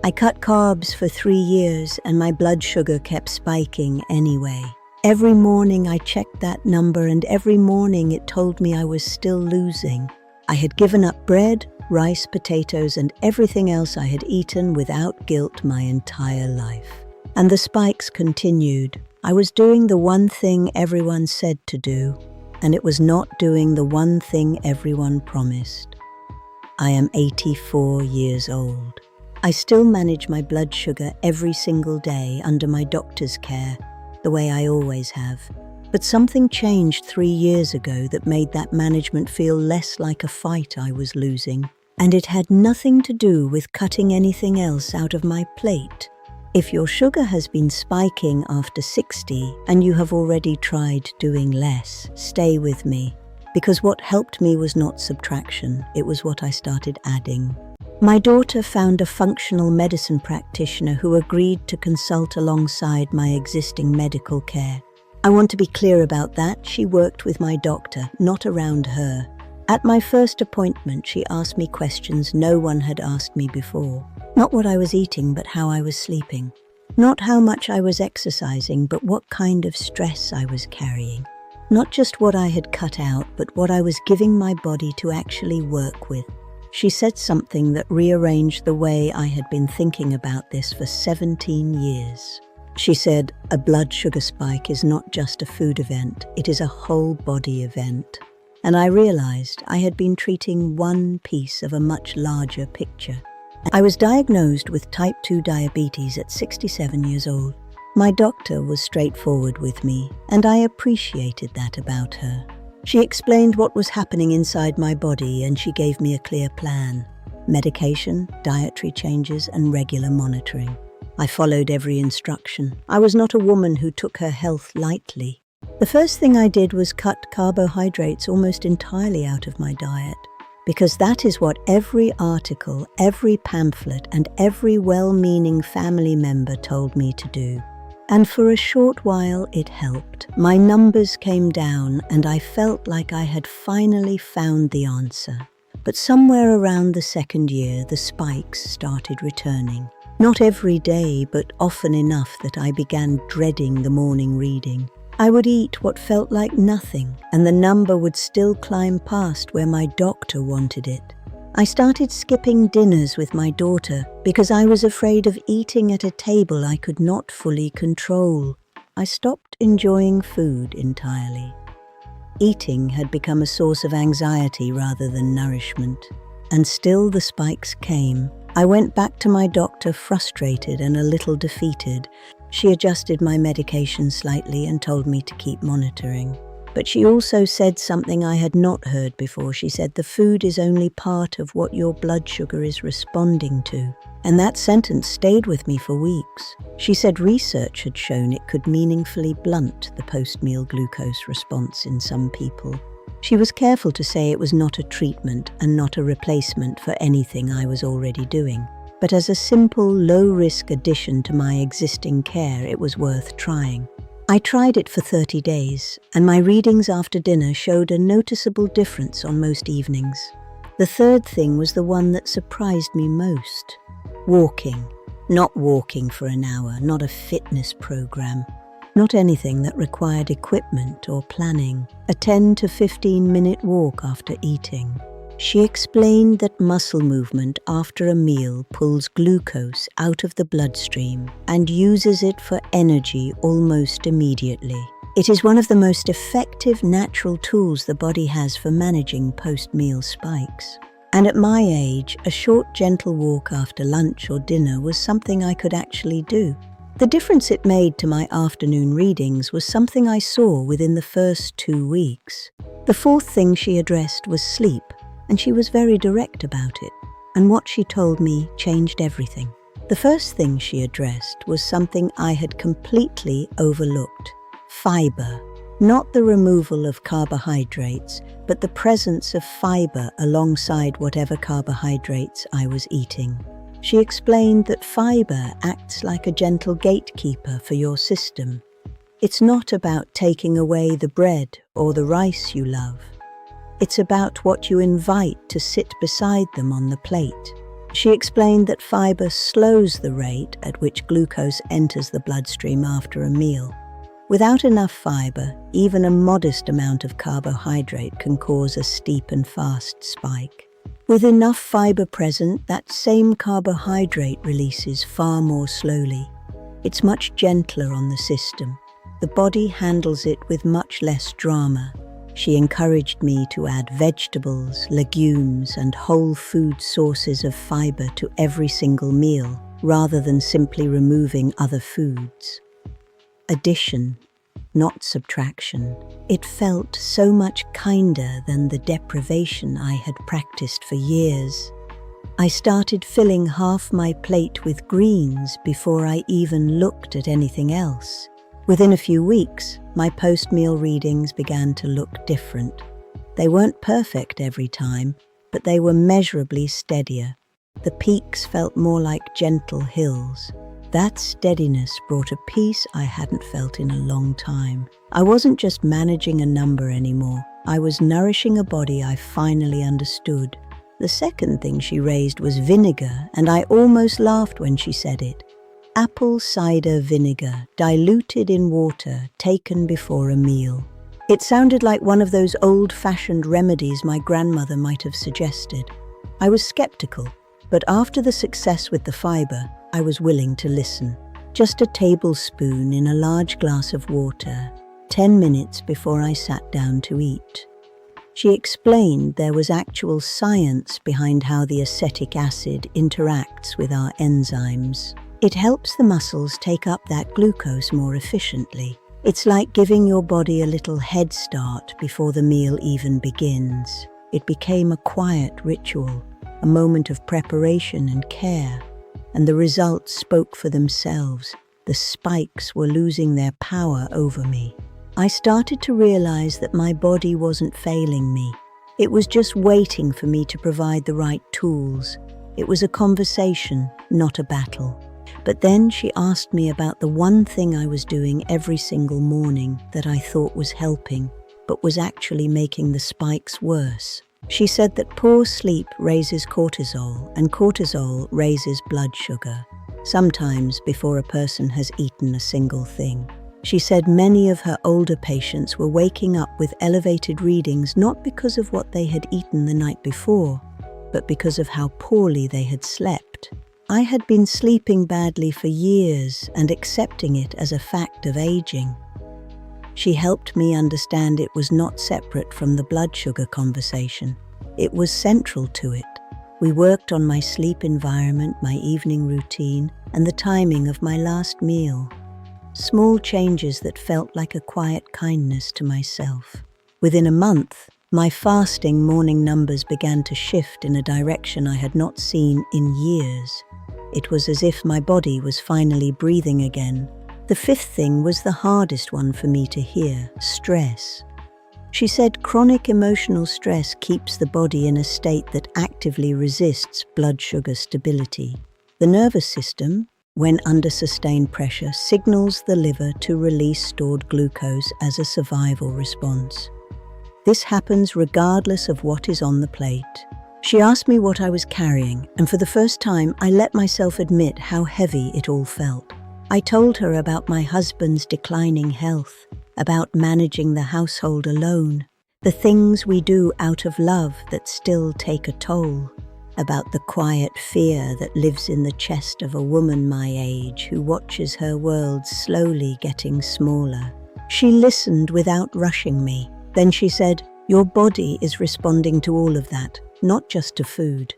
I cut carbs for 3 years and my blood sugar kept spiking anyway. Every morning I checked that number and every morning it told me I was still losing. I had given up bread, rice, potatoes, and everything else I had eaten without guilt my entire life. And the spikes continued. I was doing the one thing everyone said to do, and it was not doing the one thing everyone promised. I am 84 years old. I still manage my blood sugar every single day under my doctor's care, the way I always have. But something changed 3 years ago that made that management feel less like a fight I was losing. And it had nothing to do with cutting anything else out of my plate. If your sugar has been spiking after 60 and you have already tried doing less, stay with me. Because what helped me was not subtraction, it was what I started adding. My daughter found a functional medicine practitioner who agreed to consult alongside my existing medical care. I want to be clear about that. She worked with my doctor, not around her. At my first appointment, she asked me questions no one had asked me before. Not what I was eating, but how I was sleeping. Not how much I was exercising, but what kind of stress I was carrying. Not just what I had cut out, but what I was giving my body to actually work with. She said something that rearranged the way I had been thinking about this for 17 years. She said, a blood sugar spike is not just a food event, it is a whole body event. And I realized I had been treating one piece of a much larger picture. I was diagnosed with type 2 diabetes at 67 years old. My doctor was straightforward with me, and I appreciated that about her. She explained what was happening inside my body, and she gave me a clear plan. Medication, dietary changes, and regular monitoring. I followed every instruction. I was not a woman who took her health lightly. The first thing I did was cut carbohydrates almost entirely out of my diet, because that is what every article, every pamphlet, and every well-meaning family member told me to do. And for a short while it helped. My numbers came down and I felt like I had finally found the answer. But somewhere around the second year, the spikes started returning. Not every day, but often enough that I began dreading the morning reading. I would eat what felt like nothing, and the number would still climb past where my doctor wanted it. I started skipping dinners with my daughter because I was afraid of eating at a table I could not fully control. I stopped enjoying food entirely. Eating had become a source of anxiety rather than nourishment. And still the spikes came. I went back to my doctor frustrated and a little defeated. She adjusted my medication slightly and told me to keep monitoring. But she also said something I had not heard before. She said the food is only part of what your blood sugar is responding to. And that sentence stayed with me for weeks. She said research had shown it could meaningfully blunt the post-meal glucose response in some people. She was careful to say it was not a treatment and not a replacement for anything I was already doing. But as a simple, low-risk addition to my existing care, it was worth trying. I tried it for 30 days, and my readings after dinner showed a noticeable difference on most evenings. The third thing was the one that surprised me most. Walking. Not walking for an hour, not a fitness program, not anything that required equipment or planning. A 10 to 15-minute walk after eating. She explained that muscle movement after a meal pulls glucose out of the bloodstream and uses it for energy almost immediately. It is one of the most effective natural tools the body has for managing post-meal spikes. And at my age, a short, gentle walk after lunch or dinner was something I could actually do. The difference it made to my afternoon readings was something I saw within the first 2 weeks. The fourth thing she addressed was sleep. And she was very direct about it, and what she told me changed everything. The first thing she addressed was something I had completely overlooked: fiber. Not the removal of carbohydrates, but the presence of fiber alongside whatever carbohydrates I was eating. She explained that fiber acts like a gentle gatekeeper for your system. It's not about taking away the bread or the rice you love. It's about what you invite to sit beside them on the plate. She explained that fiber slows the rate at which glucose enters the bloodstream after a meal. Without enough fiber, even a modest amount of carbohydrate can cause a steep and fast spike. With enough fiber present, that same carbohydrate releases far more slowly. It's much gentler on the system. The body handles it with much less drama. She encouraged me to add vegetables, legumes, and whole food sources of fiber to every single meal, rather than simply removing other foods. Addition, not subtraction. It felt so much kinder than the deprivation I had practiced for years. I started filling half my plate with greens before I even looked at anything else. Within a few weeks, my post-meal readings began to look different. They weren't perfect every time, but they were measurably steadier. The peaks felt more like gentle hills. That steadiness brought a peace I hadn't felt in a long time. I wasn't just managing a number anymore. I was nourishing a body I finally understood. The second thing she raised was vinegar, and I almost laughed when she said it. Apple cider vinegar, diluted in water, taken before a meal. It sounded like one of those old-fashioned remedies my grandmother might have suggested. I was skeptical, but after the success with the fiber, I was willing to listen. Just a tablespoon in a large glass of water, 10 minutes before I sat down to eat. She explained there was actual science behind how the acetic acid interacts with our enzymes. It helps the muscles take up that glucose more efficiently. It's like giving your body a little head start before the meal even begins. It became a quiet ritual, a moment of preparation and care, and the results spoke for themselves. The spikes were losing their power over me. I started to realize that my body wasn't failing me. It was just waiting for me to provide the right tools. It was a conversation, not a battle. But then she asked me about the one thing I was doing every single morning that I thought was helping, but was actually making the spikes worse. She said that poor sleep raises cortisol, and cortisol raises blood sugar, sometimes before a person has eaten a single thing. She said many of her older patients were waking up with elevated readings not because of what they had eaten the night before, but because of how poorly they had slept. I had been sleeping badly for years and accepting it as a fact of aging. She helped me understand it was not separate from the blood sugar conversation. It was central to it. We worked on my sleep environment, my evening routine, and the timing of my last meal. Small changes that felt like a quiet kindness to myself. Within a month, my fasting morning numbers began to shift in a direction I had not seen in years. It was as if my body was finally breathing again. The fifth thing was the hardest one for me to hear: stress. She said chronic emotional stress keeps the body in a state that actively resists blood sugar stability. The nervous system, when under sustained pressure, signals the liver to release stored glucose as a survival response. This happens regardless of what is on the plate. She asked me what I was carrying, and for the first time, I let myself admit how heavy it all felt. I told her about my husband's declining health, about managing the household alone, the things we do out of love that still take a toll, about the quiet fear that lives in the chest of a woman my age who watches her world slowly getting smaller. She listened without rushing me. Then she said, "Your body is responding to all of that, not just to food."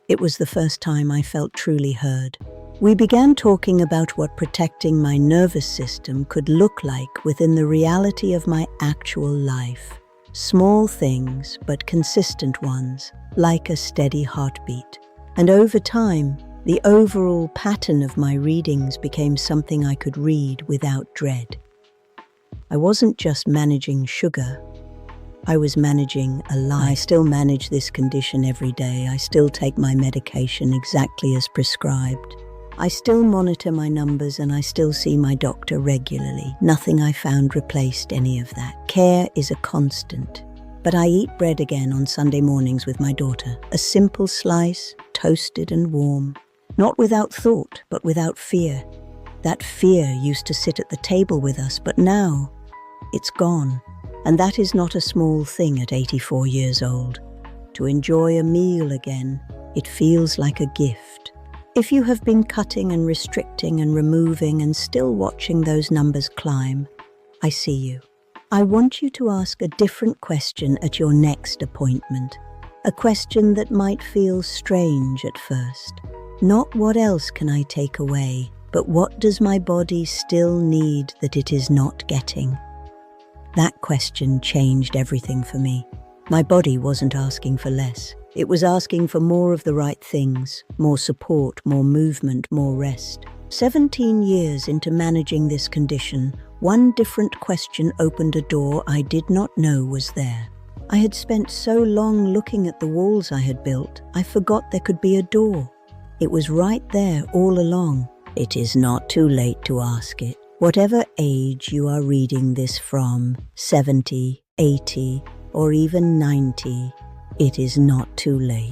It was the first time I felt truly heard. We began talking about what protecting my nervous system could look like within the reality of my actual life. Small things, but consistent ones, like a steady heartbeat. And over time, the overall pattern of my readings became something I could read without dread. I wasn't just managing sugar. I was managing a life. I still manage this condition every day. I still take my medication exactly as prescribed. I still monitor my numbers and I still see my doctor regularly. Nothing I found replaced any of that. Care is a constant. But I eat bread again on Sunday mornings with my daughter. A simple slice, toasted and warm. Not without thought, but without fear. That fear used to sit at the table with us, but now it's gone. And that is not a small thing at 84 years old. To enjoy a meal again, it feels like a gift. If you have been cutting and restricting and removing and still watching those numbers climb, I see you. I want you to ask a different question at your next appointment. A question that might feel strange at first. Not what else can I take away, but what does my body still need that it is not getting? That question changed everything for me. My body wasn't asking for less. It was asking for more of the right things, more support, more movement, more rest. 17 years into managing this condition, one different question opened a door I did not know was there. I had spent so long looking at the walls I had built, I forgot there could be a door. It was right there all along. It is not too late to ask it. Whatever age you are reading this from, 70, 80, or even 90, it is not too late.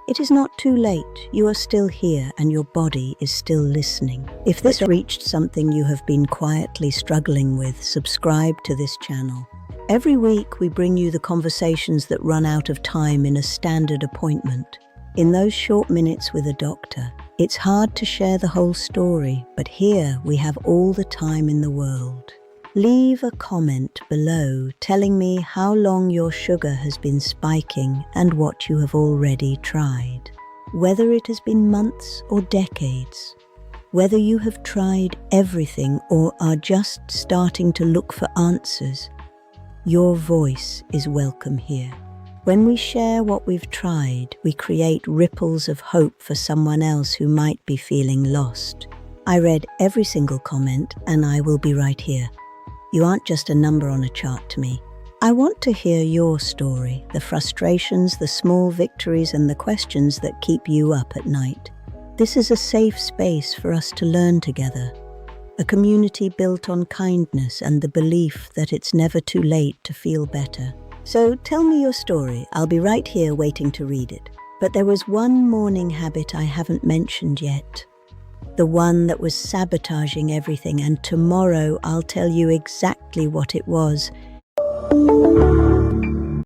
It is not too late. You are still here and your body is still listening. If this reached something you have been quietly struggling with, subscribe to this channel. Every week we bring you the conversations that run out of time in a standard appointment. In those short minutes with a doctor, it's hard to share the whole story, but here we have all the time in the world. Leave a comment below telling me how long your sugar has been spiking and what you have already tried. Whether it has been months or decades. Whether you have tried everything or are just starting to look for answers. Your voice is welcome here. When we share what we've tried, we create ripples of hope for someone else who might be feeling lost. I read every single comment and I will be right here. You aren't just a number on a chart to me. I want to hear your story, the frustrations, the small victories, and the questions that keep you up at night. This is a safe space for us to learn together. A community built on kindness and the belief that it's never too late to feel better. So tell me your story. I'll be right here waiting to read it. But there was one morning habit I haven't mentioned yet. The one that was sabotaging everything, and tomorrow I'll tell you exactly what it was.